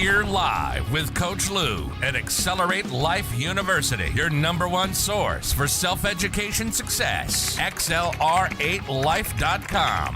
Here live with Coach Lew at Accelerate Life University, your #1 source for self-education success. XLR8life.com.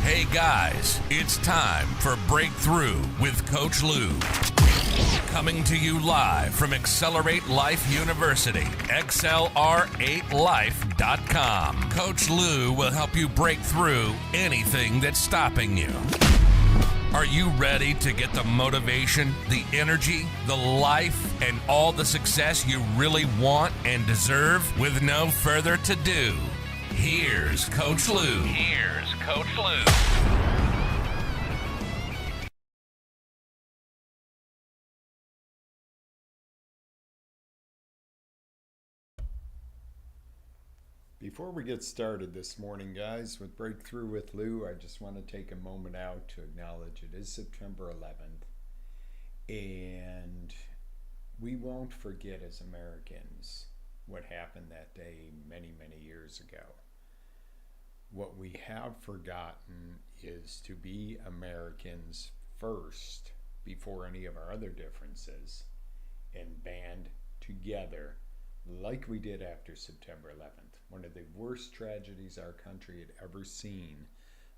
Hey guys, it's time for Breakthrough with Coach Lew. Coming to you live from Accelerate Life University, XLR8life.com. Coach Lew will help you break through anything that's stopping you. Are you ready to get the motivation, the energy, the life, and all the success you really want and deserve? With no further ado, here's Coach Lew. Here's Coach Lew. Before we get started this morning, guys, with Breakthrough with Lew, I just want to take a moment out to acknowledge it is September 11th, and we won't forget as Americans what happened that day many, many years ago. What we have forgotten is to be Americans first before any of our other differences and band together like we did after September 11th. One of the worst tragedies our country had ever seen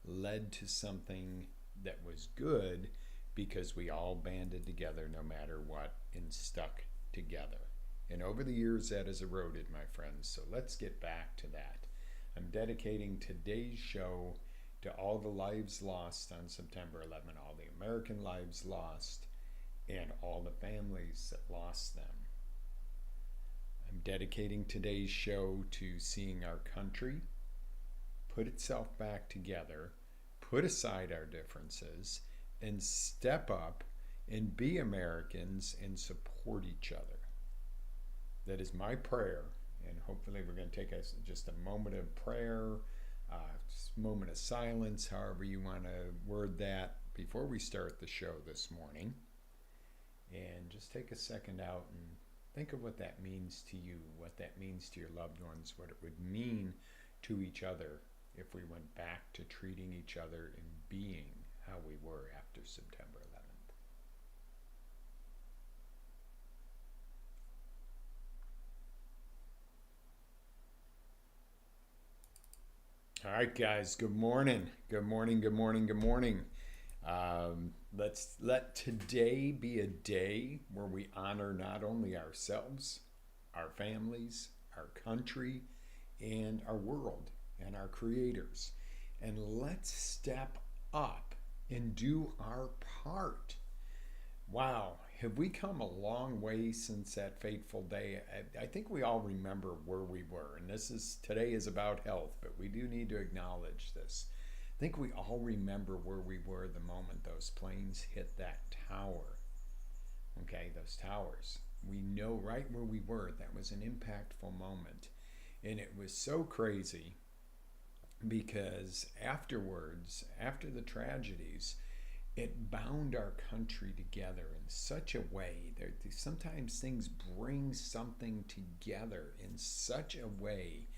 led to something that was good because we all banded together no matter what and stuck together. And over the years that has eroded, my friends, so let's get back to that. I'm dedicating today's show to all the lives lost on September 11th, all the American lives lost, and all the families that lost them. I'm dedicating today's show to seeing our country put itself back together, put aside our differences, and step up and be Americans and support each other. That is my prayer, and hopefully we're going to take just a moment of prayer, just a moment of silence, however you want to word that, before we start the show this morning. And just take a second out and think of what that means to you, what that means to your loved ones, what it would mean to each other if we went back to treating each other and being how we were after September 11th. All right, guys, good morning. Good morning, good morning, good morning. Let's let today be a day where we honor not only ourselves, our families, our country, and our world, and our creators. And let's step up and do our part. Wow, have we come a long way since that fateful day? I think we all remember where we were, and today is about health, but we do need to acknowledge this. I think we all remember where we were the moment those planes hit that tower. Okay, those towers. We know right where we were. That was an impactful moment. And it was so crazy because afterwards, after the tragedies, it bound our country together in such a way. Sometimes things bring something together in such a way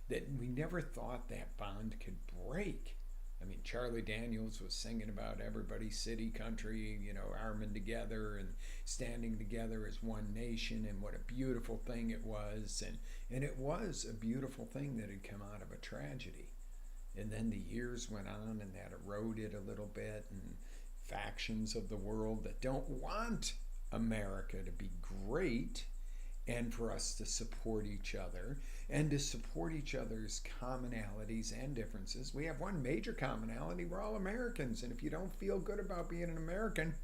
that we never thought that bond could break. I mean, Charlie Daniels was singing about everybody, city, country, arming together and standing together as one nation, and what a beautiful thing it was. And it was a beautiful thing that had come out of a tragedy. And then the years went on, and that eroded a little bit, and factions of the world that don't want America to be great, and for us to support each other and to support each other's commonalities and differences. We have one major commonality: we're all Americans. And if you don't feel good about being an American,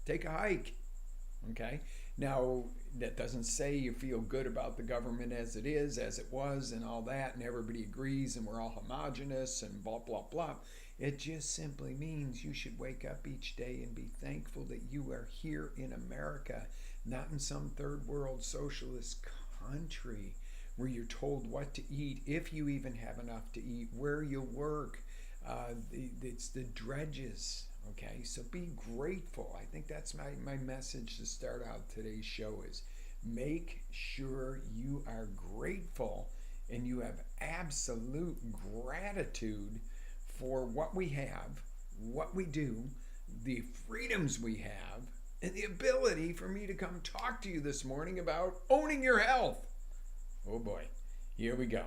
take a hike. Okay? Now, that doesn't say you feel good about the government as it is, as it was, and all that, and everybody agrees, and we're all homogenous, and blah, blah, blah. It just simply means you should wake up each day and be thankful that you are here in America, not in some third world socialist country where you're told what to eat, if you even have enough to eat, where you work. It's the dredges. Okay, so be grateful. I think that's my message to start out today's show is make sure you are grateful and you have absolute gratitude for what we have, what we do, the freedoms we have, and the ability for me to come talk to you this morning about owning your health. Oh boy, here we go.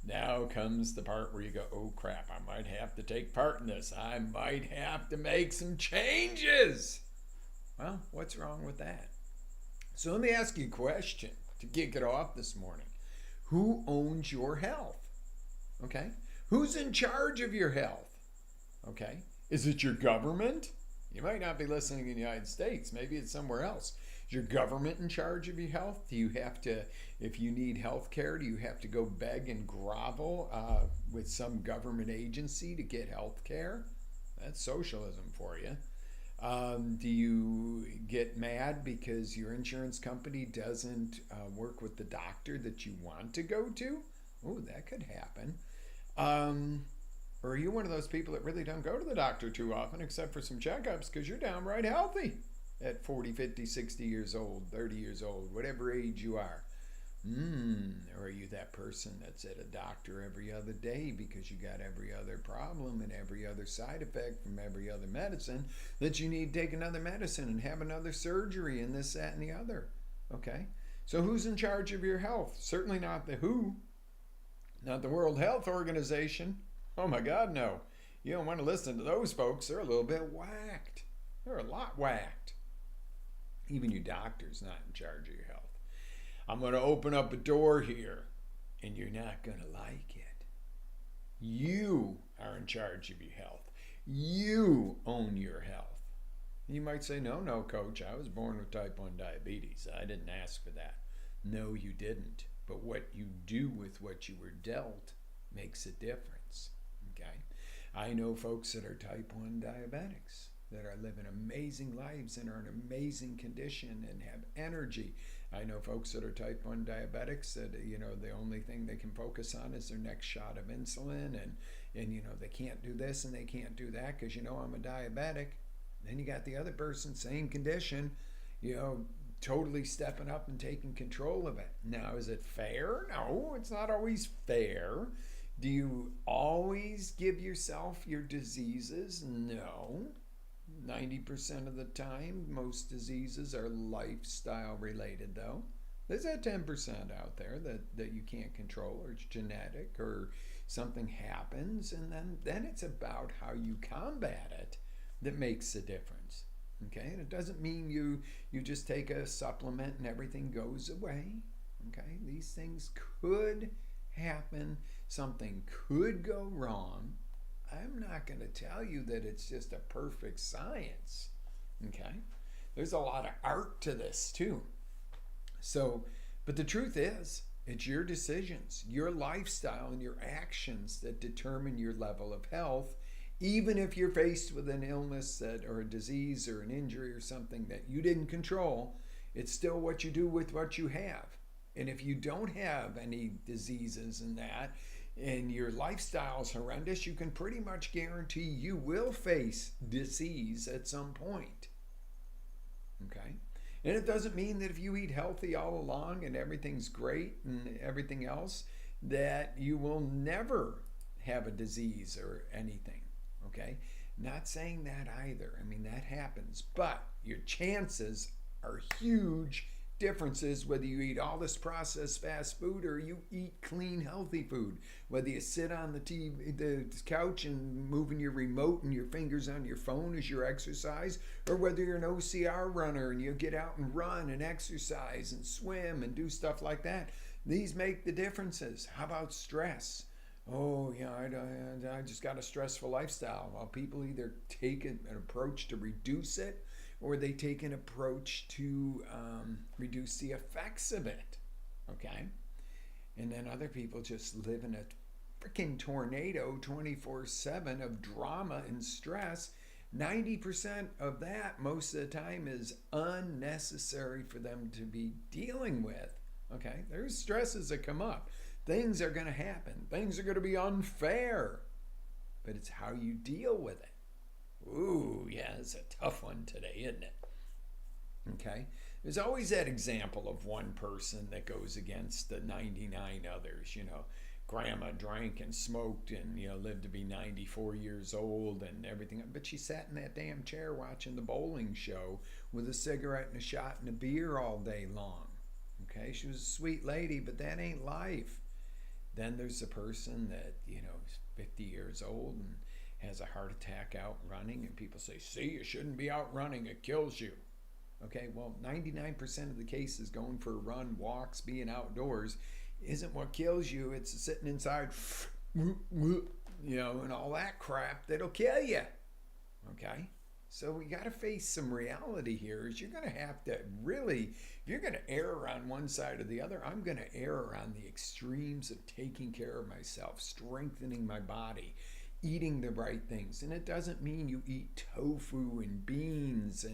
Now comes the part where you go, oh crap, I might have to take part in this. I might have to make some changes. Well, what's wrong with that? So let me ask you a question to kick it off this morning. Who owns your health? Okay? Who's in charge of your health? Okay? Is it your government? You might not be listening in the United States. Maybe it's somewhere else. Is your government in charge of your health? Do you have to, if you need health care, do you have to go beg and grovel with some government agency to get health care? That's socialism for you. Do you get mad because your insurance company doesn't work with the doctor that you want to go to? Oh, that could happen. Or are you one of those people that really don't go to the doctor too often except for some checkups because you're downright healthy at 40, 50, 60 years old, 30 years old, whatever age you are? Or are you that person that's at a doctor every other day because you got every other problem and every other side effect from every other medicine that you need to take another medicine and have another surgery and this, that, and the other? Okay? So who's in charge of your health? Certainly not the WHO, not the World Health Organization. Oh my God, no. You don't want to listen to those folks. They're a little bit whacked. They're a lot whacked. Even your doctor's not in charge of your health. I'm going to open up a door here, and you're not going to like it. You are in charge of your health. You own your health. You might say, no, Coach, I was born with type 1 diabetes. I didn't ask for that. No, you didn't. But what you do with what you were dealt makes a difference. Okay? I know folks that are type 1 diabetics that are living amazing lives and are in amazing condition and have energy. I know folks that are type 1 diabetics that, the only thing they can focus on is their next shot of insulin, and they can't do this and they can't do that because, I'm a diabetic. Then you got the other person, same condition, totally stepping up and taking control of it. Now, is it fair? No, it's not always fair. Do you always give yourself your diseases? No. 90% of the time, most diseases are lifestyle related, though. There's that 10% out there that you can't control, or it's genetic, or something happens, and then it's about how you combat it. that makes a difference. Okay, and it doesn't mean you just take a supplement and everything goes away. Okay, these things could happen. Something could go wrong. I'm not going to tell you that it's just a perfect science. Okay, there's a lot of art to this too. So, but the truth is, it's your decisions, your lifestyle, and your actions that determine your level of health. Even if you're faced with an illness or a disease or an injury or something that you didn't control, it's still what you do with what you have. And if you don't have any diseases and that, and your lifestyle is horrendous, you can pretty much guarantee you will face disease at some point. Okay? And it doesn't mean that if you eat healthy all along and everything's great and everything else, that you will never have a disease or anything. Okay? Not saying that either. I mean, that happens. But your chances are huge differences whether you eat all this processed fast food or you eat clean, healthy food. Whether you sit on the couch and moving your remote and your fingers on your phone as your exercise, or whether you're an OCR runner and you get out and run and exercise and swim and do stuff like that. These make the differences. How about stress? Oh, yeah, I just got a stressful lifestyle. Well, people either take an approach to reduce it, or they take an approach to reduce the effects of it. Okay? And then other people just live in a freaking tornado 24/7 of drama and stress. 90% of that most of the time is unnecessary for them to be dealing with. Okay? There's stresses that come up. Things are going to happen. Things are going to be unfair. But it's how you deal with it. Ooh, yeah, it's a tough one today, isn't it? Okay? There's always that example of one person that goes against the 99 others. You know, grandma drank and smoked and, you know, lived to be 94 years old and everything. But she sat in that damn chair watching the bowling show with a cigarette and a shot and a beer all day long. Okay? She was a sweet lady, but that ain't life. Then there's the person that, you know, is 50 years old and has a heart attack out running, and people say, see, you shouldn't be out running, it kills you. Okay, well, 99% of the cases going for a run, walks, being outdoors isn't what kills you. It's sitting inside, you know, and all that crap that'll kill you. Okay? So we got to face some reality here. Is you're going to have to really, if you're going to err on one side or the other, I'm going to err on the extremes of taking care of myself, strengthening my body, eating the right things. And it doesn't mean you eat tofu and beans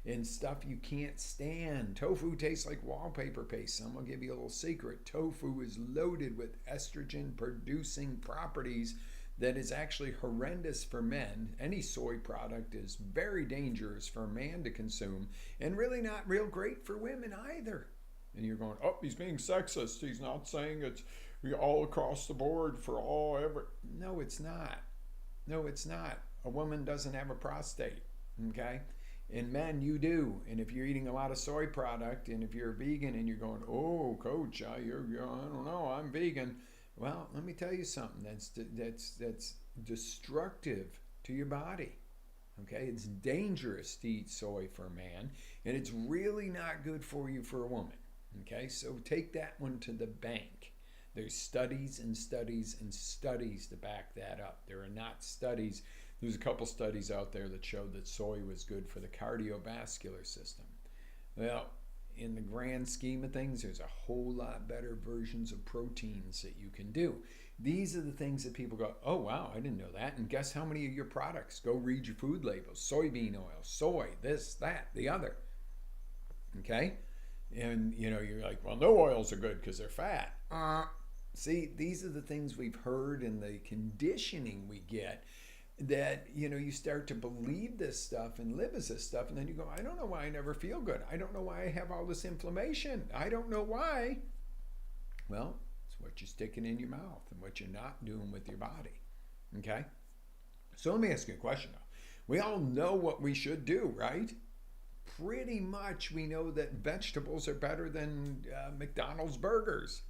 and stuff you can't stand. Tofu tastes like wallpaper paste. I'm going to give you a little secret. Tofu is loaded with estrogen producing properties that is actually horrendous for men. Any soy product is very dangerous for a man to consume and really not real great for women either. And you're going, oh, he's being sexist. He's not saying it's all across the board for all ever. No, it's not. No, it's not. A woman doesn't have a prostate, okay? And men, you do. And if you're eating a lot of soy product, and if you're a vegan and you're going, oh, coach, I don't know, I'm vegan. Well, let me tell you something that's destructive to your body. Okay, it's dangerous to eat soy for a man, and it's really not good for you for a woman. Okay, so take that one to the bank. There's studies and studies and studies to back that up. There are not studies. There's a couple studies out there that showed that soy was good for the cardiovascular system. Well, in the grand scheme of things, there's a whole lot better versions of proteins that you can do. These are the things that people go, oh, wow, I didn't know that. And guess how many of your products? Go read your food labels. Soybean oil, soy, this, that, the other. Okay? And, you know, you're like, well, no oils are good because they're fat. See, these are the things we've heard and the conditioning we get that, you know, you start to believe this stuff and live as this stuff, and then you go, I don't know why I never feel good. I don't know why I have all this inflammation. I don't know why. Well, it's what you're sticking in your mouth and what you're not doing with your body. Okay? So let me ask you a question now. We all know what we should do, right? Pretty much we know that vegetables are better than McDonald's burgers.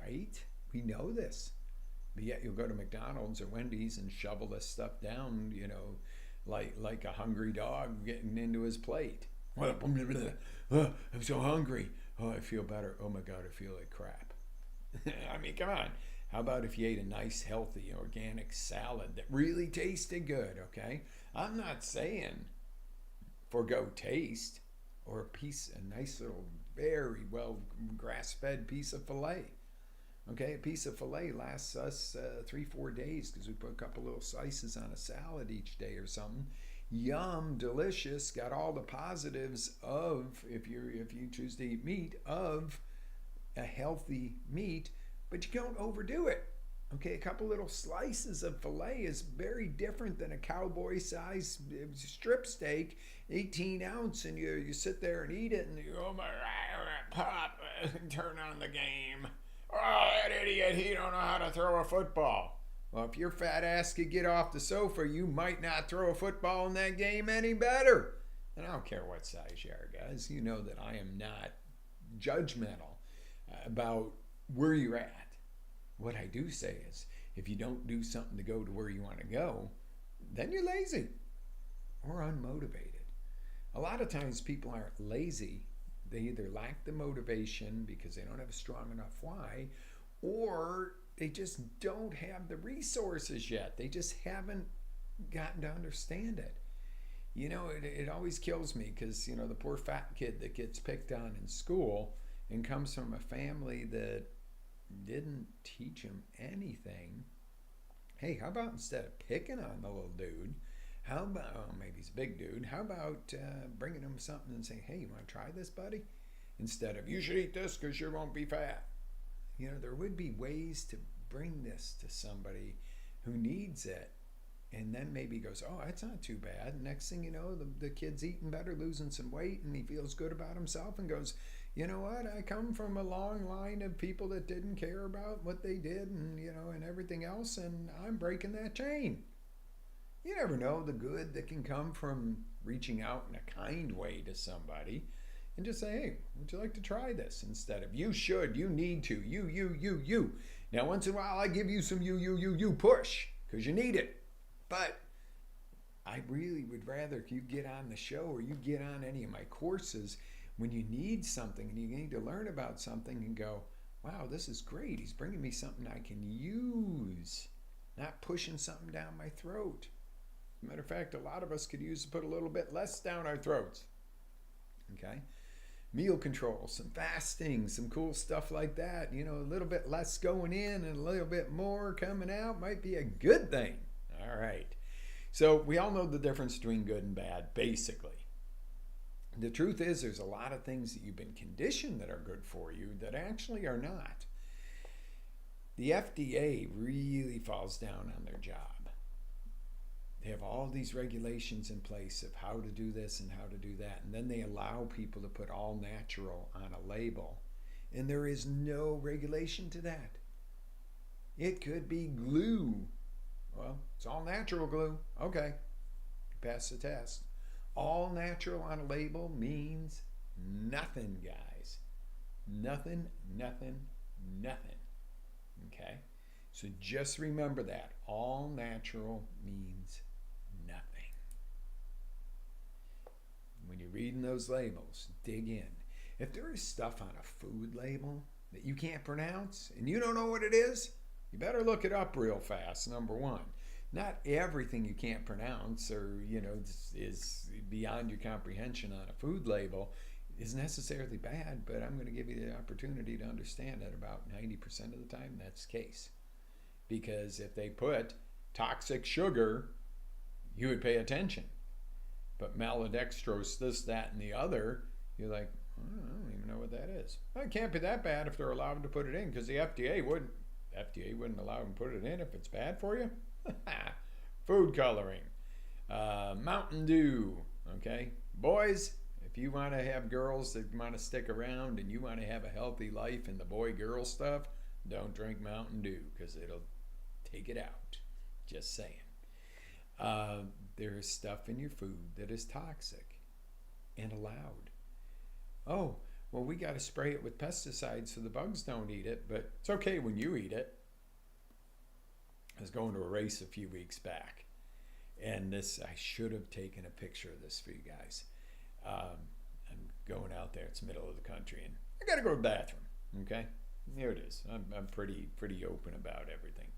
Right? We know this. But yet you'll go to McDonald's or Wendy's and shovel this stuff down, you know, like a hungry dog getting into his plate. I'm so hungry. Oh, I feel better. Oh my God, I feel like crap. I mean, come on. How about if you ate a nice, healthy, organic salad that really tasted good, okay? I'm not saying forgo taste or a nice little, very well grass-fed piece of filet. Okay, a piece of filet lasts us 3-4 days because we put a couple little slices on a salad each day or something. Yum, delicious, got all the positives of, if you choose to eat meat, of a healthy meat, but you don't overdo it. Okay, a couple little slices of filet is very different than a cowboy-sized strip steak, 18 ounce, and you sit there and eat it, and you go, oh my God, pop, turn on the game. Oh, that idiot, he don't know how to throw a football. Well, if your fat ass could get off the sofa, you might not throw a football in that game any better. And I don't care what size you are, guys. You know that I am not judgmental about where you're at. What I do say is, if you don't do something to go to where you want to go, then you're lazy or unmotivated. A lot of times people aren't lazy. They either lack the motivation because they don't have a strong enough why, or they just don't have the resources yet. They just haven't gotten to understand it. You know, it always kills me because, you know, the poor fat kid that gets picked on in school and comes from a family that didn't teach him anything. Hey, how about instead of picking on the little dude, how about, oh, maybe he's a big dude, how about bringing him something and saying, hey, you want to try this, buddy? Instead of, you should eat this because you won't be fat. You know, there would be ways to bring this to somebody who needs it, and then maybe goes, oh, that's not too bad. Next thing you know, the kid's eating better, losing some weight, and he feels good about himself and goes, you know what, I come from a long line of people that didn't care about what they did and, you know, and everything else, and I'm breaking that chain. You never know the good that can come from reaching out in a kind way to somebody and just say, hey, would you like to try this? Instead of, you should, you need to, you. Now, once in a while, I give you some you push because you need it. But I really would rather you get on the show or you get on any of my courses when you need something and you need to learn about something and go, wow, this is great. He's bringing me something I can use, not pushing something down my throat. As a matter of fact, a lot of us could use to put a little bit less down our throats. Okay? Meal control, some fasting, some cool stuff like that. You know, a little bit less going in and a little bit more coming out might be a good thing. All right. So we all know the difference between good and bad, basically. The truth is there's a lot of things that you've been conditioned that are good for you that actually are not. The FDA really falls down on their job. They have all these regulations in place of how to do this and how to do that. And then they allow people to put all natural on a label. And there is no regulation to that. It could be glue. Well, it's all natural glue. Okay, you pass the test. All natural on a label means nothing, guys. Nothing. Okay? So just remember that. All natural means nothing. When you're reading those labels, dig in. If there is stuff on a food label that you can't pronounce and you don't know what it is, you better look it up real fast, number one. Not everything you can't pronounce or, you know, is beyond your comprehension on a food label is necessarily bad, but I'm going to give you the opportunity to understand that about 90% of the time that's the case. Because if they put toxic sugar, you would pay attention. But maltodextrose, this, that, and the other, you're like, I don't even know what that is. Well, it can't be that bad if they're allowed to put it in, because the FDA wouldn't allow them to put it in if it's bad for you. Food coloring, Mountain Dew. Okay, boys, if you want to have girls that want to stick around and you want to have a healthy life in the boy-girl stuff, don't drink Mountain Dew because it'll take it out. Just saying. There is stuff in your food that is toxic and allowed. Oh, well, we got to spray it with pesticides so the bugs don't eat it, but it's okay when you eat it. I was going to a race a few weeks back, And this, I should have taken a picture of this for you guys. I'm going out there. It's the middle of the country, and I got to go to the bathroom. Okay, here it is. I'm pretty open about everything.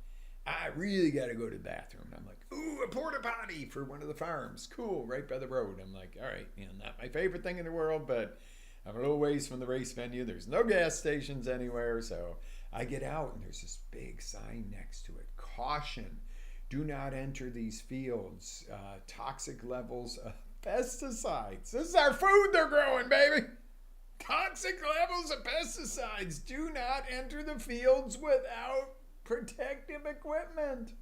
I really got to go to the bathroom. And I'm like, ooh, a porta potty for one of the farms. Cool, right by the road. I'm like, all right, not my favorite thing in the world, but I'm a little ways from the race venue. There's no gas stations anywhere, so I get out, and there's this big sign next to it. Caution, do not enter these fields. Toxic levels of pesticides. This is our food they're growing, baby. Toxic levels of pesticides. Do not enter the fields without protective equipment.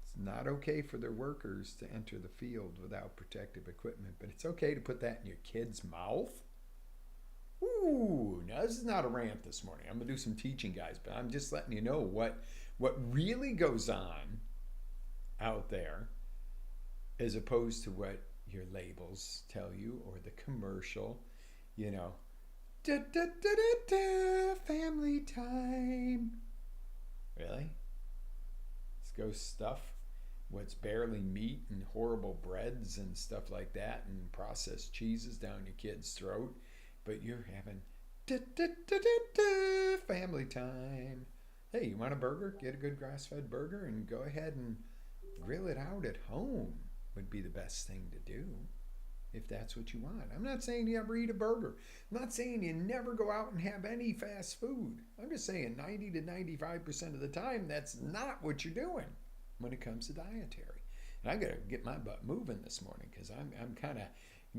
It's not okay for their workers to enter the field without protective equipment, but it's okay to put that in your kid's mouth? Ooh, now this is not a rant this morning. I'm going to do some teaching, guys, but I'm just letting you know what really goes on out there as opposed to what your labels tell you or the commercial, Da, da, da, da, da, family time. Really? Let's go stuff what's barely meat and horrible breads and stuff like that and processed cheeses down your kid's throat, but you're having da, da, da, da, da, family time. Hey, you want a burger? Get a good grass-fed burger and go ahead and grill it out at home would be the best thing to do. If that's what you want. I'm not saying you ever eat a burger. I'm not saying you never go out and have any fast food. I'm just saying 90 to 95% of the time, that's not what you're doing when it comes to dietary. And I got to get my butt moving this morning because I'm kind of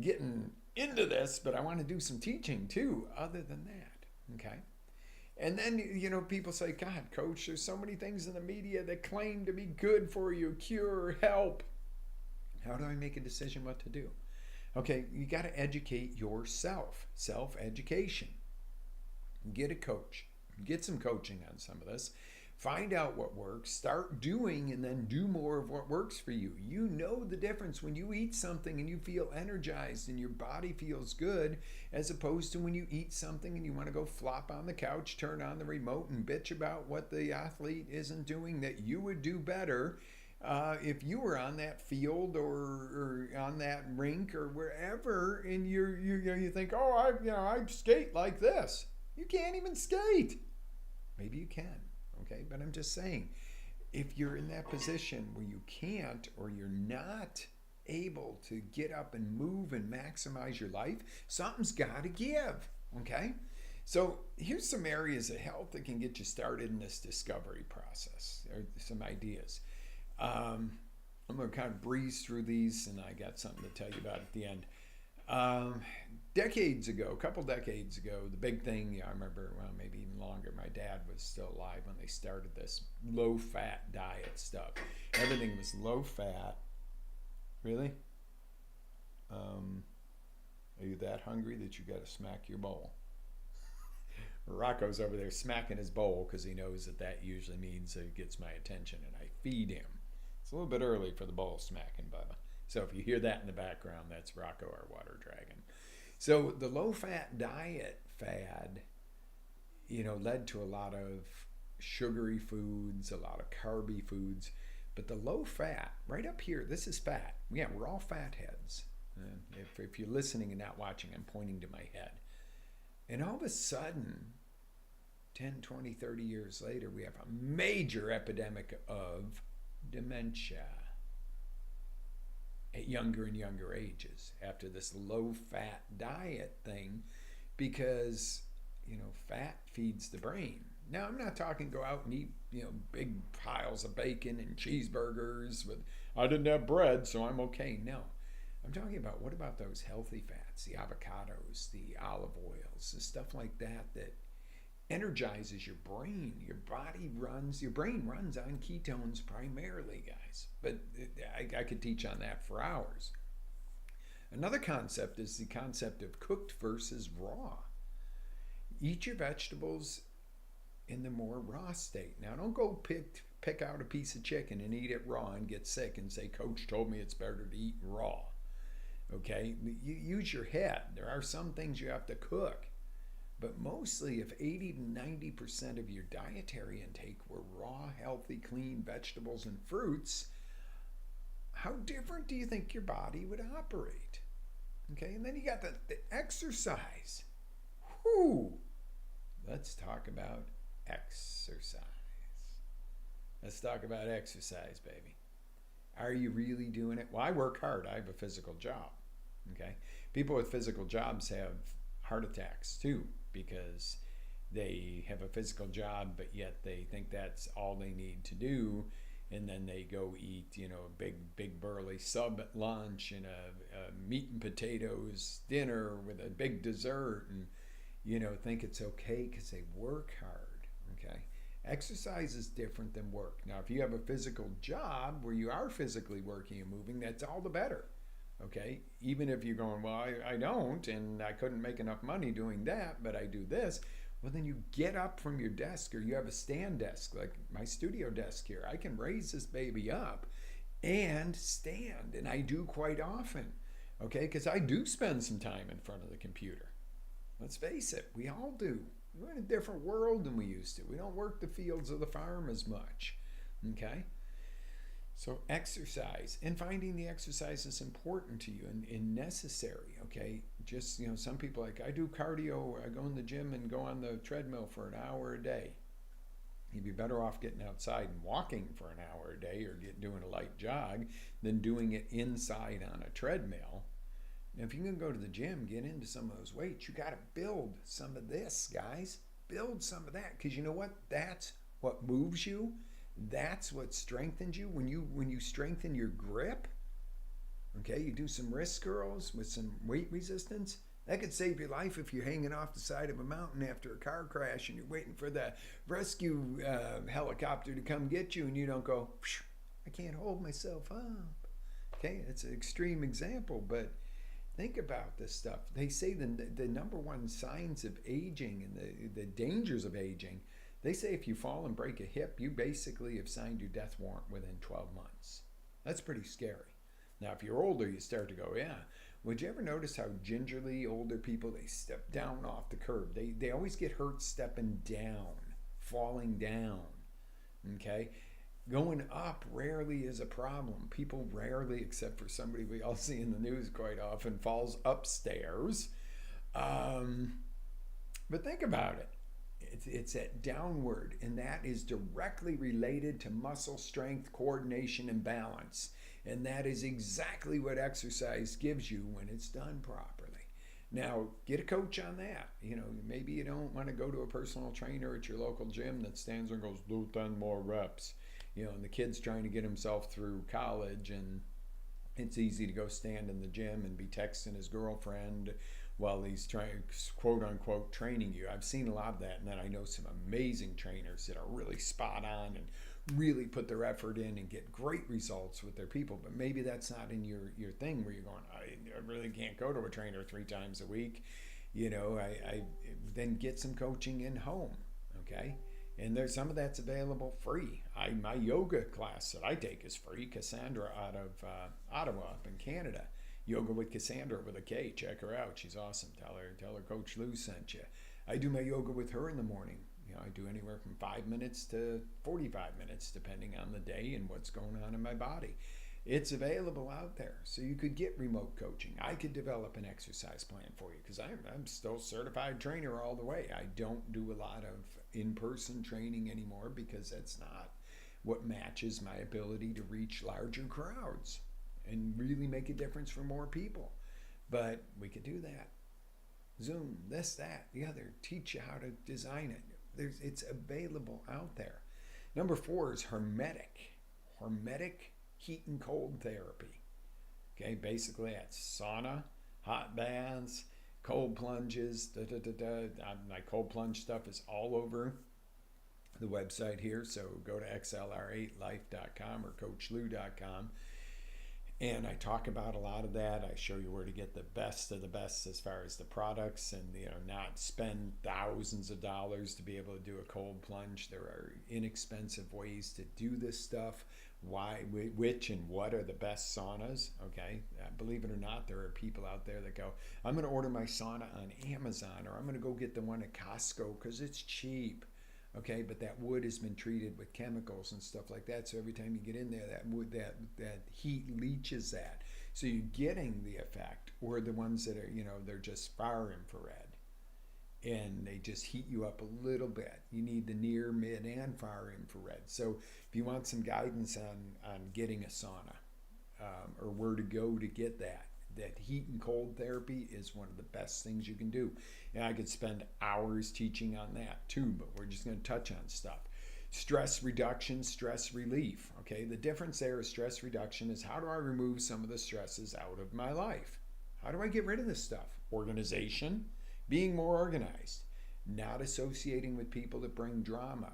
getting into this, but I want to do some teaching too, other than that. Okay? And then, people say, God, Coach, there's so many things in the media that claim to be good for you, cure, help. How do I make a decision what to do? Okay, you got to educate yourself, self-education. Get a coach. Get some coaching on some of this. Find out what works. Start doing and then do more of what works for you. You know the difference when you eat something and you feel energized and your body feels good as opposed to when you eat something and you want to go flop on the couch, turn on the remote and bitch about what the athlete isn't doing that you would do better if you were on that field or on that rink or wherever, and you think, oh, I skate like this. You can't even skate. Maybe you can, okay? But I'm just saying, if you're in that position where you can't or you're not able to get up and move and maximize your life, something's got to give, okay? So here's some areas of health that can get you started in this discovery process, or some ideas. I'm going to kind of breeze through these, and I got something to tell you about at the end. A couple decades ago, the big thing, I remember, well, maybe even longer, my dad was still alive when they started this low-fat diet stuff. Everything was low-fat. Really? Are you that hungry that you got to smack your bowl? Rocco's over there smacking his bowl because he knows that usually means it gets my attention, and I feed him. It's a little bit early for the bowl smacking, Bubba. So if you hear that in the background, that's Rocco, our water dragon. So the low-fat diet fad, led to a lot of sugary foods, a lot of carby foods. But the low-fat, right up here, this is fat. Yeah, we're all fat heads. If you're listening and not watching, I'm pointing to my head. And all of a sudden, 10, 20, 30 years later, we have a major epidemic of dementia at younger and younger ages after this low-fat diet thing because, fat feeds the brain. Now, I'm not talking go out and eat, big piles of bacon and cheeseburgers with, I didn't have bread, so I'm okay. No. I'm talking about, what about those healthy fats, the avocados, the olive oils, the stuff like that energizes your brain. Your brain runs on ketones primarily, guys. But I could teach on that for hours. Another concept is the concept of cooked versus raw. Eat your vegetables in the more raw state. Now, don't go pick out a piece of chicken and eat it raw and get sick and say, Coach told me it's better to eat raw. Okay? You use your head. There are some things you have to cook. But mostly, if 80 to 90% of your dietary intake were raw, healthy, clean vegetables and fruits, how different do you think your body would operate? Okay, and then you got the exercise. Whew! Let's talk about exercise. Let's talk about exercise, baby. Are you really doing it? Well, I work hard. I have a physical job. Okay, people with physical jobs have heart attacks too, because they have a physical job, but yet they think that's all they need to do, and then they go eat, a big burly sub at lunch and a meat and potatoes dinner with a big dessert, and think it's okay because they work hard. Okay, exercise is different than work. Now, if you have a physical job where you are physically working and moving, that's all the better. Okay, even if you're going, well, I don't, and I couldn't make enough money doing that, but I do this. Well, then you get up from your desk, or you have a stand desk, like my studio desk here. I can raise this baby up and stand, and I do quite often, okay, because I do spend some time in front of the computer. Let's face it, we all do. We're in a different world than we used to. We don't work the fields of the farm as much, okay? So exercise, and finding the exercise is important to you and necessary, okay? Just, some people like, I do cardio, I go in the gym and go on the treadmill for an hour a day. You'd be better off getting outside and walking for an hour a day, or doing a light jog, than doing it inside on a treadmill. Now, if you can go to the gym, get into some of those weights, you got to build some of this, guys. Build some of that, because you know what? That's what moves you. That's what strengthens you. When you strengthen your grip, okay, you do some wrist curls with some weight resistance, that could save your life if you're hanging off the side of a mountain after a car crash and you're waiting for the rescue helicopter to come get you, and you don't go, I can't hold myself up. Okay, it's an extreme example, but think about this stuff. They say the number one signs of aging and the dangers of aging, they say if you fall and break a hip, you basically have signed your death warrant within 12 months. That's pretty scary. Now, if you're older, you start to go, yeah. Would you ever notice how gingerly older people, they step down off the curb? They always get hurt stepping down, falling down, okay? Going up rarely is a problem. People rarely, except for somebody we all see in the news quite often, falls upstairs. But think about it. It's that downward, and that is directly related to muscle strength, coordination, and balance. And that is exactly what exercise gives you when it's done properly. Now, get a coach on that. Maybe you don't want to go to a personal trainer at your local gym that stands there and goes, do 10 more reps. And the kid's trying to get himself through college, and it's easy to go stand in the gym and be texting his girlfriend while he's trying, quote unquote, training you. I've seen a lot of that, and then I know some amazing trainers that are really spot on and really put their effort in and get great results with their people. But maybe that's not in your thing, where you're going, I really can't go to a trainer 3 times a week. I then get some coaching in home, okay? And there's some of that's available free. My yoga class that I take is free. Cassandra out of Ottawa up in Canada. Yoga with Cassandra with a K. Check her out. She's awesome. Tell her Coach Lew sent you. I do my yoga with her in the morning. I do anywhere from 5 minutes to 45 minutes, depending on the day and what's going on in my body. It's available out there. So you could get remote coaching. I could develop an exercise plan for you, because I'm still certified trainer all the way. I don't do a lot of in-person training anymore, because that's not what matches my ability to reach larger crowds and really make a difference for more people. But we could do that. Zoom, this, that, the other. Teach you how to design it. It's available out there. Number 4 is hermetic. Hermetic heat and cold therapy. Okay, basically that's sauna, hot baths, cold plunges. My cold plunge stuff is all over the website here. So go to xlr8life.com or coachlew.com. And I talk about a lot of that. I show you where to get the best of the best as far as the products, and not spend thousands of dollars to be able to do a cold plunge. There are inexpensive ways to do this stuff why, which and what are the best saunas, okay? Believe it or not, there are people out there that go, I'm going to order my sauna on Amazon, or I'm going to go get the one at Costco because it's cheap. Okay, but that wood has been treated with chemicals and stuff like that. So every time you get in there, that wood, that heat leaches that. So you're getting the effect. Or the ones that are, they're just far infrared, and they just heat you up a little bit. You need the near, mid, and far infrared. So if you want some guidance on getting a sauna, or where to go to get that heat and cold therapy is one of the best things you can do. And I could spend hours teaching on that too, but we're just going to touch on stuff. Stress reduction, stress relief. Okay, the difference there is stress reduction is how do I remove some of the stresses out of my life? How do I get rid of this stuff? Organization, being more organized, not associating with people that bring drama,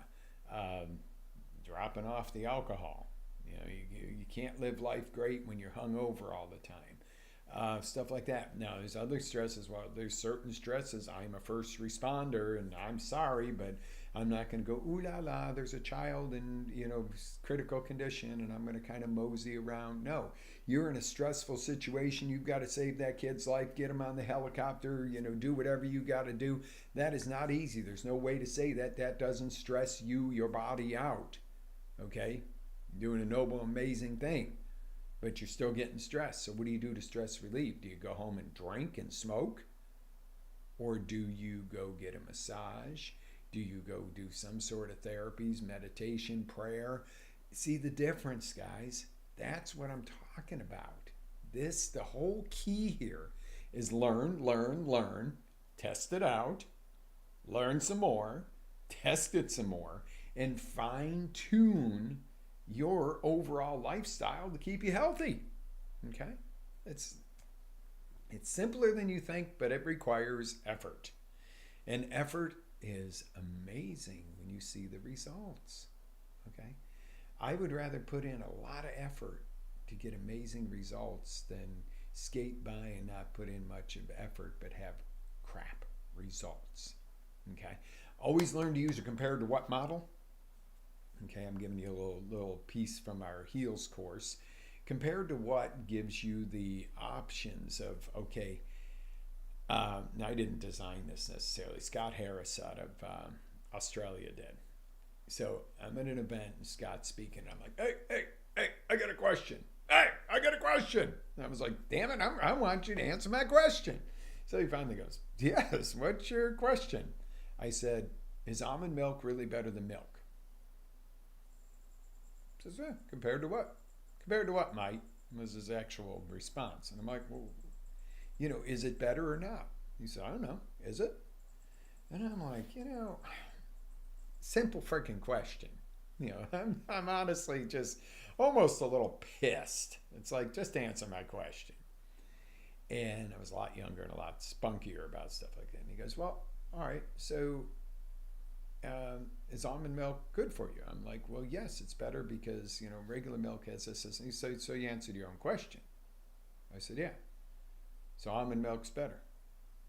dropping off the alcohol. You can't live life great when you're hungover all the time. Stuff like that. Now, there's other stresses. Well, there's certain stresses. I'm a first responder, and I'm sorry, but I'm not going to go, ooh la la, there's a child in, critical condition, and I'm going to kind of mosey around. No, you're in a stressful situation. You've got to save that kid's life, get him on the helicopter, do whatever you got to do. That is not easy. There's no way to say that that doesn't stress your body out. Okay? Doing a noble, amazing thing. But you're still getting stressed. So what do you do to stress relief? Do you go home and drink and smoke? Or do you go get a massage? Do you go do some sort of therapies, meditation, prayer? See the difference, guys? That's what I'm talking about. The whole key here is learn, test it out, learn some more, test it some more, and fine-tune your overall lifestyle to keep you healthy. Okay? It's simpler than you think, but it requires effort. And effort is amazing when you see the results. Okay? I would rather put in a lot of effort to get amazing results than skate by and not put in much of effort but have crap results. Okay? Always learn to use or compare to what model? Okay, I'm giving you a little piece from our HEALS course. Compared to what gives you the options of, okay, now I didn't design this necessarily. Scott Harris out of Australia did. So I'm at an event and Scott's speaking. I'm like, hey, I got a question. Hey, I got a question. And I was like, damn it, I want you to answer my question. So he finally goes, yes, what's your question? I said, is almond milk really better than milk? He says, yeah, compared to what? Compared to what, mate? Was his actual response. And I'm like, well, is it better or not? He said, I don't know. Is it? And I'm like, simple freaking question. I'm honestly just almost a little pissed. It's like, just answer my question. And I was a lot younger and a lot spunkier about stuff like that. And he goes, well, all right, so is almond milk good for you? I'm like, well, yes, it's better because, regular milk has this. And he said, so you answered your own question. I said, yeah. So almond milk's better.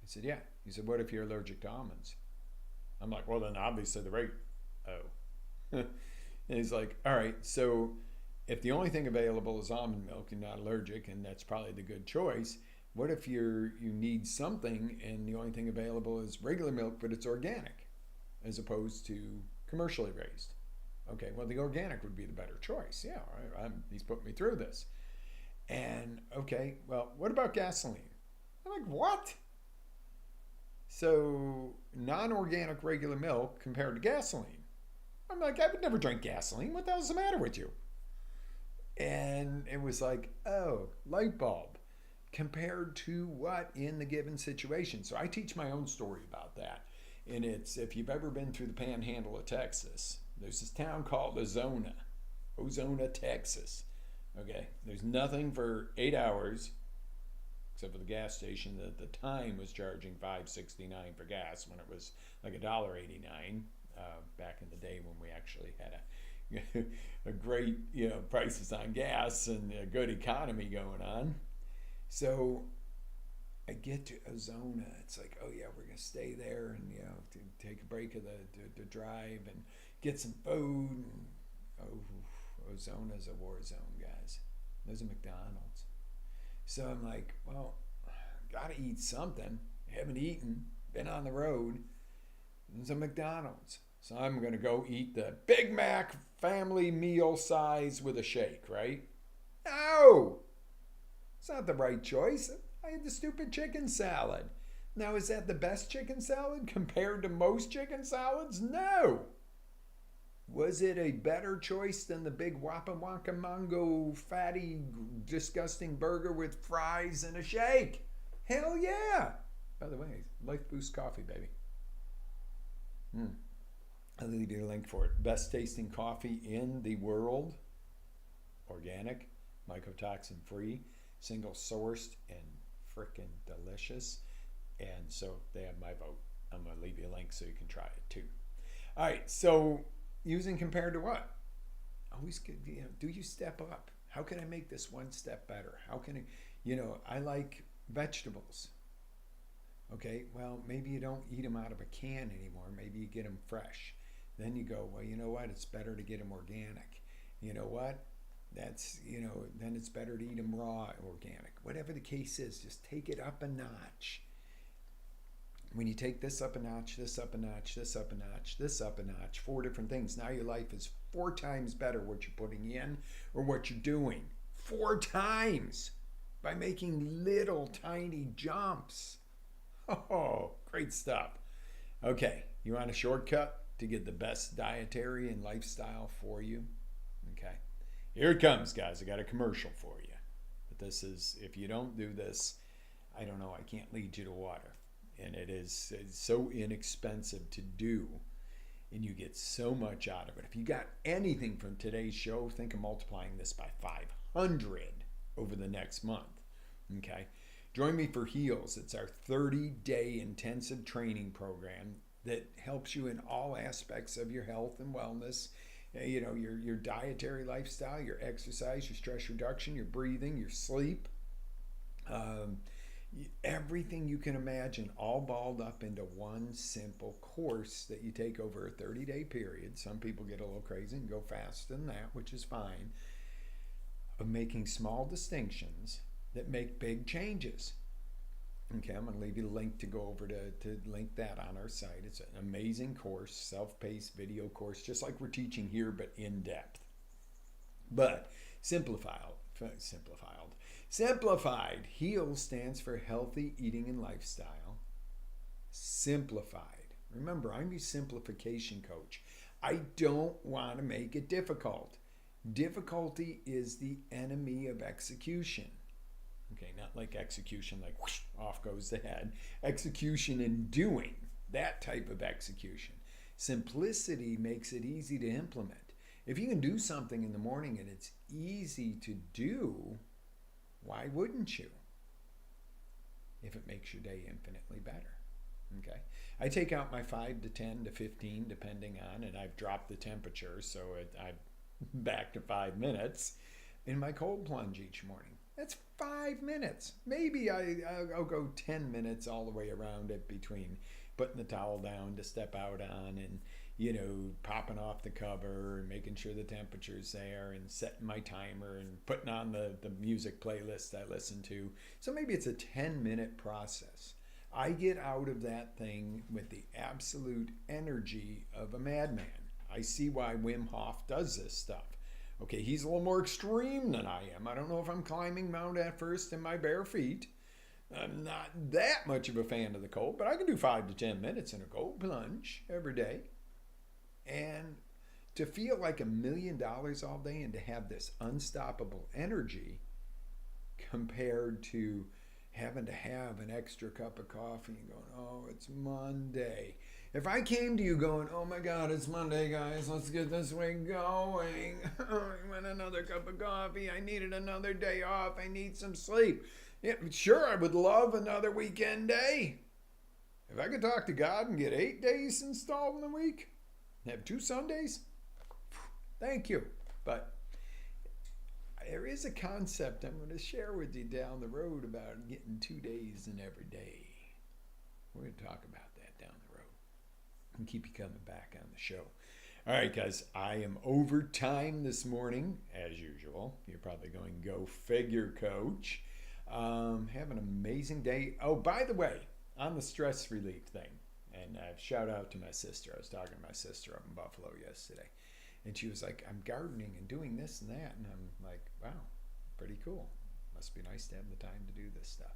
He said, yeah. He said, what if you're allergic to almonds? I'm like, well, then obviously the rate. Oh. And he's like, all right, so if the only thing available is almond milk and not allergic, and that's probably the good choice, what if you need something and the only thing available is regular milk, but it's organic as opposed to commercially raised? Okay, well, the organic would be the better choice. Yeah, all right, he's put me through this. And okay, well, what about gasoline? I'm like, what? So non-organic regular milk compared to gasoline. I'm like, I would never drink gasoline. What the hell's the matter with you? And it was like, oh, light bulb. Compared to what in the given situation? So I teach my own story about that. And it's, if you've ever been through the panhandle of Texas, there's this town called Ozona, Texas. Okay, there's nothing for 8 hours except for the gas station that at the time was charging $5.69 for gas when it was like $1.89 back in the day when we actually had a great prices on gas and a good economy going on. So I get to Ozona. It's like, oh yeah, we're gonna stay there and to take a break of the drive and get some food. And, Arizona's a war zone, guys. There's a McDonald's. So I'm like, well, gotta eat something. Haven't eaten, been on the road. There's a McDonald's. So I'm gonna go eat the Big Mac family meal size with a shake, right? No! It's not the right choice. I had the stupid chicken salad. Now, is that the best chicken salad compared to most chicken salads? No! Was it a better choice than the big Wappa Wonka Mongo fatty, disgusting burger with fries and a shake? Hell yeah! By the way, Life Boost coffee, baby. I'll leave you a link for it. Best tasting coffee in the world. Organic, mycotoxin free, single sourced, and frickin' delicious. And so they have my vote. I'm going to leave you a link so you can try it too. All right, so using compared to what? Always, do you step up? How can I make this one step better? How can I, I like vegetables. Okay, well, maybe you don't eat them out of a can anymore. Maybe you get them fresh. Then you go, well, you know what? It's better to get them organic. You know what? That's, then it's better to eat them raw, organic. Whatever the case is, just take it up a notch. When you take this up a notch, this up a notch, this up a notch, this up a notch, 4 different things. Now your life is 4 times better what you're putting in or what you're doing. 4 times by making little tiny jumps. Oh, great stuff. Okay, you want a shortcut to get the best dietary and lifestyle for you? Okay, here it comes, guys. I got a commercial for you. But this is, if you don't do this, I don't know, I can't lead you to water. And it's so inexpensive to do, and you get so much out of it. If you got anything from today's show, think of multiplying this by 500 over the next month. Okay? Join me for HEALS. It's our 30-day intensive training program that helps you in all aspects of your health and wellness. Your dietary lifestyle, your exercise, your stress reduction, your breathing, your sleep. Everything you can imagine, all balled up into one simple course that you take over a 30-day period. Some people get a little crazy and go faster than that, which is fine. Of making small distinctions that make big changes. Okay, I'm going to leave you a link to go over to link that on our site. It's an amazing course, self-paced video course, just like we're teaching here, but in depth. But simplified. HEALS stands for Healthy Eating and Lifestyle. Simplified. Remember, I'm your simplification coach. I don't want to make it difficult. Difficulty is the enemy of execution. Okay, not like execution, like whoosh, off goes the head. Execution in doing, that type of execution. Simplicity makes it easy to implement. If you can do something in the morning and it's easy to do, why wouldn't you? If it makes your day infinitely better. Okay. I take out my 5 to 10 to 15 depending on, and I've dropped the temperature, so I'm back to 5 minutes in my cold plunge each morning. That's 5 minutes. Maybe I'll go 10 minutes all the way around it between putting the towel down to step out on and, popping off the cover and making sure the temperature's there and setting my timer and putting on the music playlist I listen to. So maybe it's a 10-minute process. I get out of that thing with the absolute energy of a madman. I see why Wim Hof does this stuff. Okay, he's a little more extreme than I am. I don't know if I'm climbing Mount Everest in my bare feet. I'm not that much of a fan of the cold, but I can do 5 to 10 minutes in a cold plunge every day. And to feel like $1 million all day and to have this unstoppable energy compared to having to have an extra cup of coffee and going, oh, it's Monday. If I came to you going, oh my God, it's Monday, guys, let's get this week going. I want another cup of coffee. I needed another day off. I need some sleep. Yeah, sure, I would love another weekend day. If I could talk to God and get 8 days installed in a week, have 2 Sundays, thank you. But there is a concept I'm going to share with you down the road about getting 2 days in every day. We're going to talk about that down the road and keep you coming back on the show. All right, guys, I am over time this morning, as usual. You're probably going, go figure, Coach. Have an amazing day. Oh, by the way, on the stress relief thing, and shout out to my sister. I was talking to my sister up in Buffalo yesterday, and she was like, I'm gardening and doing this and that. And I'm like, wow, pretty cool. Must be nice to have the time to do this stuff.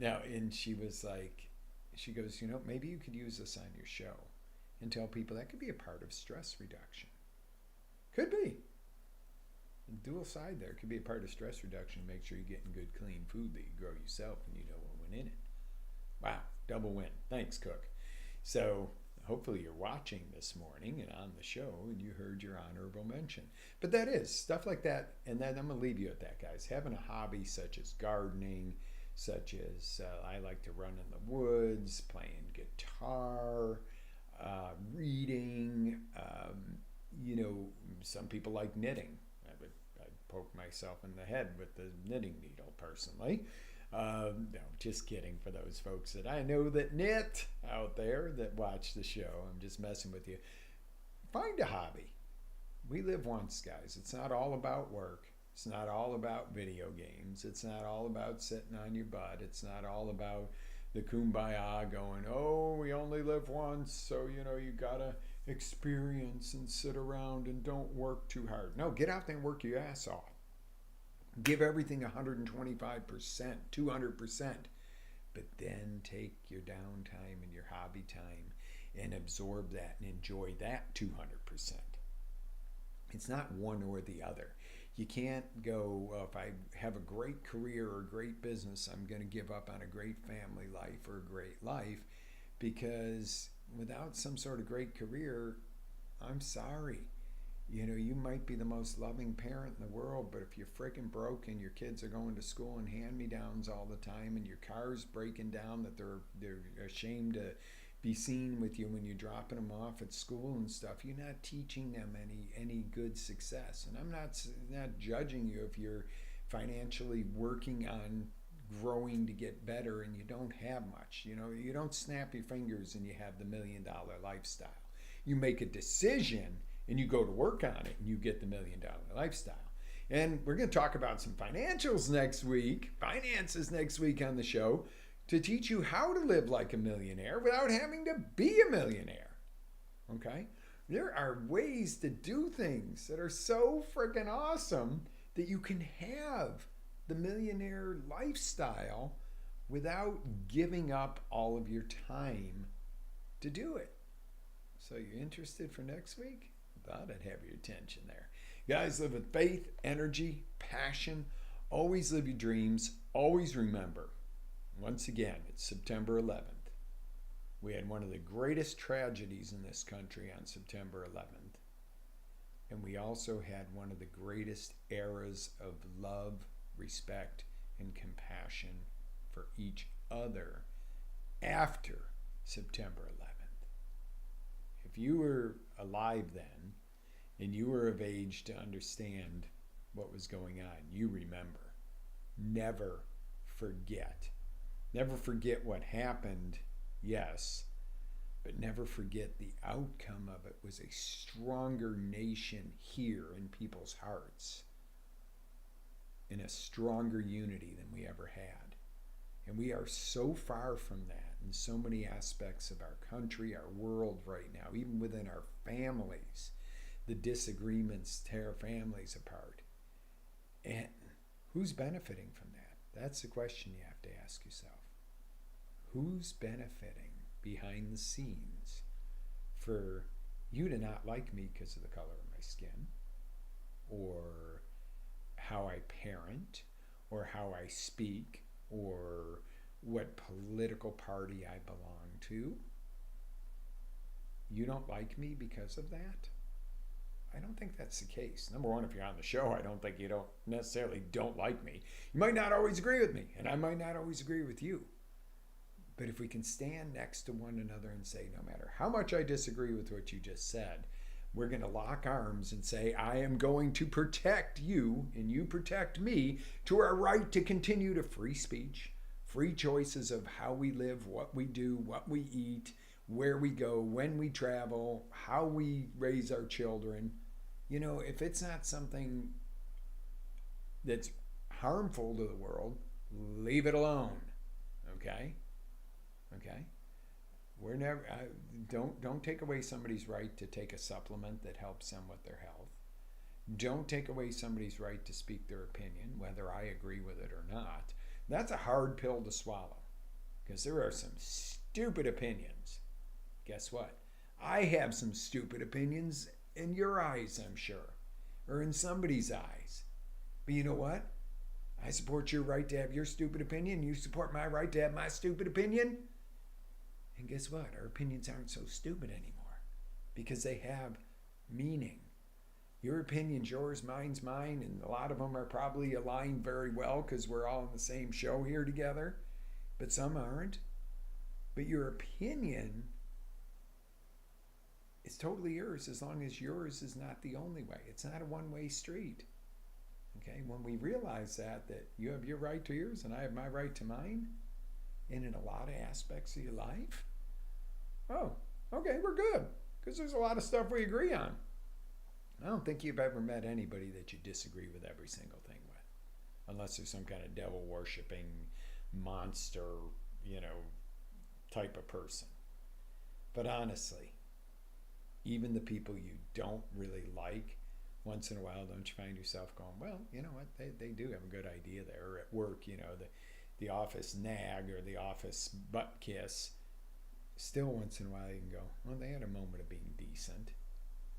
Now, and she was like, she goes, you know, maybe you could use this on your show and tell people that could be a part of stress reduction. Could be. Dual side there. Could be a part of stress reduction. Make sure you're getting good, clean food that you grow yourself and you know what went in it. Wow, double win. Thanks, Cook. So hopefully you're watching this morning and on the show and you heard your honorable mention. But that is stuff like that. And then I'm going to leave you at that, guys. Having a hobby such as gardening, such as I like to run in the woods, playing guitar, reading. You know, some people like knitting. I'd poke myself in the head with the knitting needle personally. No, just kidding for those folks that I know that knit out there that watch the show. I'm just messing with you. Find a hobby. We live once, guys. It's not all about work. It's not all about video games. It's not all about sitting on your butt. It's not all about the kumbaya going, oh, we only live once, so, you know, you got to experience and sit around and don't work too hard. No, get out there and work your ass off. Give everything 125%, 200%, but then take your downtime and your hobby time and absorb that and enjoy that 200%. It's not one or the other. You can't go, well, if I have a great career or a great business, I'm going to give up on a great family life or a great life, because without some sort of great career, I'm sorry. You know, you might be the most loving parent in the world, but if you're freaking broke and your kids are going to school in hand-me-downs all the time and your car's breaking down that they're ashamed to be seen with you when you're dropping them off at school and stuff, you're not teaching them any good success. And I'm not judging you if you're financially working on growing to get better and you don't have much. You know, you don't snap your fingers and you have the $1 million lifestyle. You make a decision and you go to work on it and you get the $1 million lifestyle. And we're going to talk about some finances next week on the show, to teach you how to live like a millionaire without having to be a millionaire. Okay? There are ways to do things that are so freaking awesome that you can have the millionaire lifestyle without giving up all of your time to do it. So you're interested for next week? Thought I'd have your attention there. Guys, live with faith, energy, passion. Always live your dreams. Always remember, once again, it's September 11th. We had one of the greatest tragedies in this country on September 11th. And we also had one of the greatest eras of love, respect, and compassion for each other after September 11th. If you were alive then, and you were of age to understand what was going on, you remember. Never forget. Never forget what happened, yes, but never forget the outcome of it was a stronger nation here in people's hearts, in a stronger unity than we ever had. And we are so far from that in so many aspects of our country, our world right now, even within our families. The disagreements tear families apart. And who's benefiting from that? That's the question you have to ask yourself. Who's benefiting behind the scenes for you to not like me because of the color of my skin, or how I parent, or how I speak, or what political party I belong to? You don't like me because of that? I don't think that's the case. Number one, if you're on the show, I don't think you don't necessarily don't like me. You might not always agree with me, and I might not always agree with you. But if we can stand next to one another and say, no matter how much I disagree with what you just said, we're going to lock arms and say, I am going to protect you and you protect me to our right to continue to free speech, free choices of how we live, what we do, what we eat, where we go, when we travel, how we raise our children. You know, if it's not something that's harmful to the world, leave it alone. Okay? We're never don't take away somebody's right to take a supplement that helps them with their health. Don't take away somebody's right to speak their opinion, whether I agree with it or not. That's a hard pill to swallow, because there are some stupid opinions. Guess what? I have some stupid opinions in your eyes, I'm sure, or in somebody's eyes. But you know what? I support your right to have your stupid opinion. You support my right to have my stupid opinion. And guess what? Our opinions aren't so stupid anymore, because they have meaning. Your opinion's yours, mine's mine, and a lot of them are probably aligned very well because we're all in the same show here together, but some aren't. But your opinion is totally yours, as long as yours is not the only way. It's not a one-way street. Okay, when we realize that you have your right to yours and I have my right to mine, and in a lot of aspects of your life, oh, okay, we're good, because there's a lot of stuff we agree on. I don't think you've ever met anybody that you disagree with every single thing with, unless there's some kind of devil-worshipping monster, type of person. But honestly, even the people you don't really like, once in a while, don't you find yourself going, well, you know what, they do have a good idea there. Or at work, the office nag or the office butt kiss, still once in a while you can go, well, they had a moment of being decent.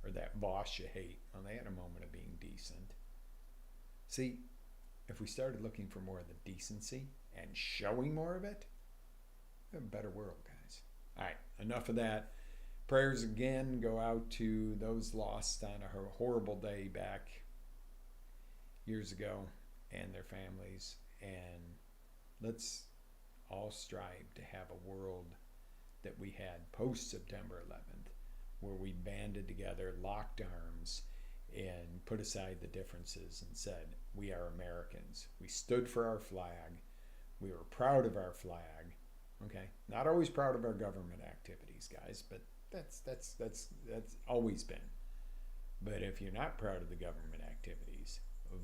Or that boss you hate, well, they had a moment of being decent. See, if we started looking for more of the decency and showing more of it, we have a better world, guys. All right, enough of that. Prayers again go out to those lost on a horrible day back years ago and their families. And let's all strive to have a world that we had post-September 11th, where we banded together, locked arms, and put aside the differences and said, we are Americans. We stood for our flag. We were proud of our flag. Okay? Not always proud of our government activities, guys, but that's always been. But if you're not proud of the government activities,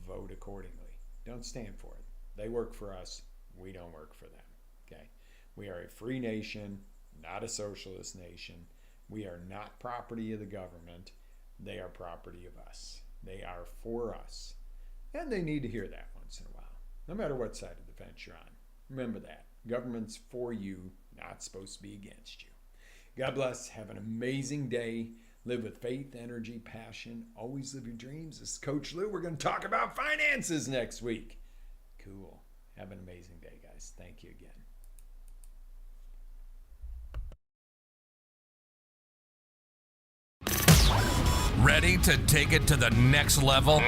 vote accordingly. Don't stand for it. They work for us. We don't work for them. Okay? We are a free nation, not a socialist nation. We are not property of the government. They are property of us. They are for us. And they need to hear that once in a while, no matter what side of the fence you're on. Remember that. Government's for you, not supposed to be against you. God bless. Have an amazing day. Live with faith, energy, passion. Always live your dreams. This is Coach Lew. We're going to talk about finances next week. Cool. Have an amazing day, guys. Thank you again. Ready to take it to the next level?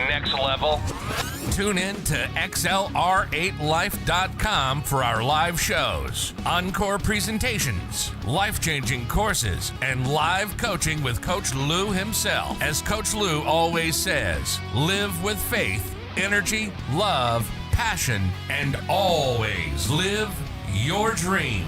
Tune in to XLR8Life.com for our live shows, encore presentations, life-changing courses, and live coaching with Coach Lew himself. As Coach Lew always says, live with faith, energy, love, passion, and always live your dream.